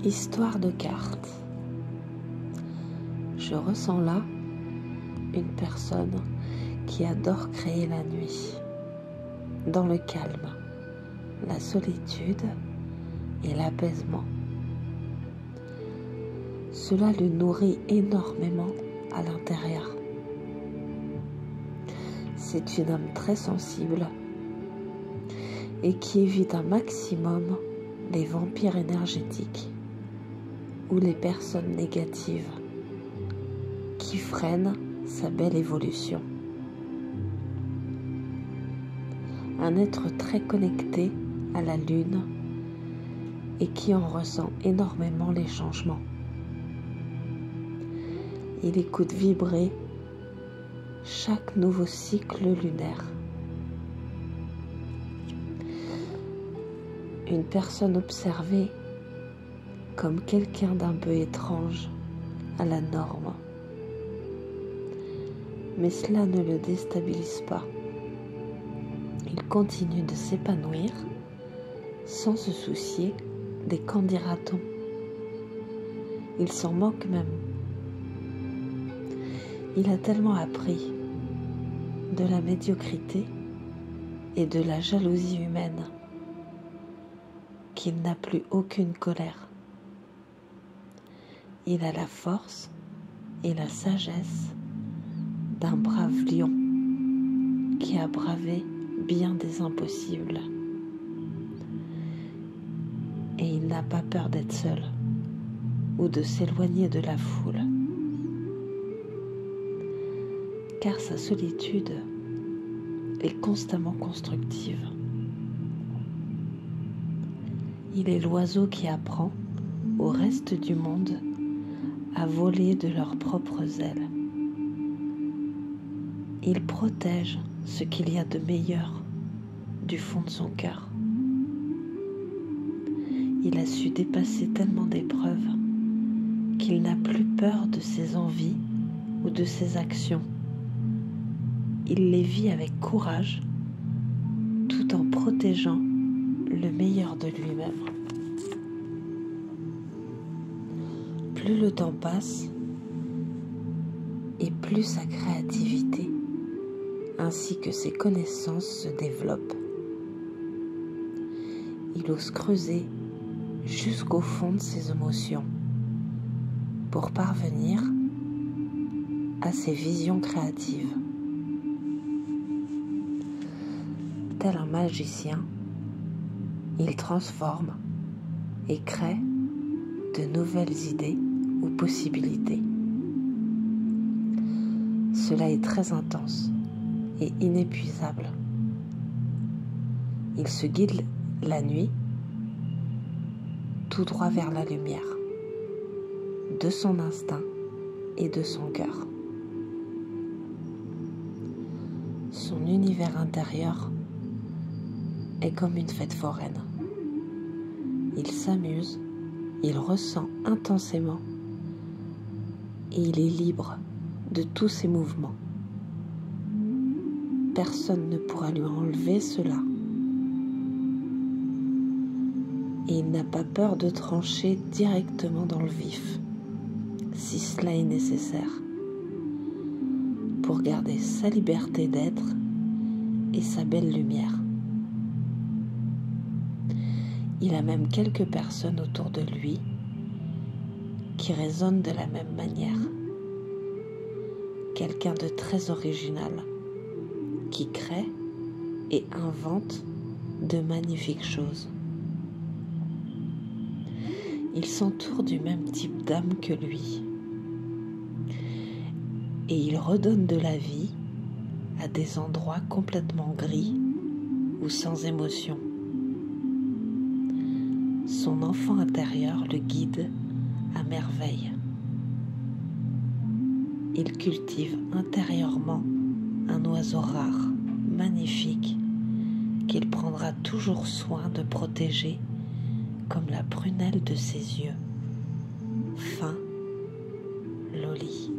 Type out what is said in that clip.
Histoire de cartes. Je ressens là une personne qui adore créer la nuit, dans le calme, la solitude et l'apaisement. Cela le nourrit énormément à l'intérieur. C'est une âme très sensible et qui évite un maximum les vampires énergétiques ou les personnes négatives qui freinent sa belle évolution. Un être très connecté à la lune et qui en ressent énormément les changements. Il écoute vibrer chaque nouveau cycle lunaire. Une personne observée comme quelqu'un d'un peu étrange à la norme. Mais cela ne le déstabilise pas. Il continue de s'épanouir sans se soucier des qu'en dira-t-on. Il s'en moque même. Il a tellement appris de la médiocrité et de la jalousie humaine qu'il n'a plus aucune colère. Il a la force et la sagesse d'un brave lion qui a bravé bien des impossibles. Et il n'a pas peur d'être seul ou de s'éloigner de la foule. Car sa solitude est constamment constructive. Il est l'oiseau qui apprend au reste du monde à voler de leurs propres ailes. Il protège ce qu'il y a de meilleur du fond de son cœur. Il a su dépasser tellement d'épreuves qu'il n'a plus peur de ses envies ou de ses actions. Il les vit avec courage tout en protégeant le meilleur de lui-même. Plus le temps passe et plus sa créativité ainsi que ses connaissances se développent. Il ose creuser jusqu'au fond de ses émotions pour parvenir à ses visions créatives. Tel un magicien, il transforme et crée de nouvelles idées ou possibilités. Cela est très intense et inépuisable. Il se guide la nuit tout droit vers la lumière, de son instinct et de son cœur. Son univers intérieur est comme une fête foraine. Il s'amuse, il ressent intensément et il est libre de tous ses mouvements. Personne ne pourra lui enlever cela. Et il n'a pas peur de trancher directement dans le vif, si cela est nécessaire, pour garder sa liberté d'être et sa belle lumière. Il a même quelques personnes autour de lui qui résonnent de la même manière. Quelqu'un de très original, qui crée et invente de magnifiques choses. Il s'entoure du même type d'âme que lui. Et il redonne de la vie à des endroits complètement gris ou sans émotion. Son enfant intérieur le guide à merveille. Il cultive intérieurement un oiseau rare, magnifique, qu'il prendra toujours soin de protéger comme la prunelle de ses yeux. Fin, Loli.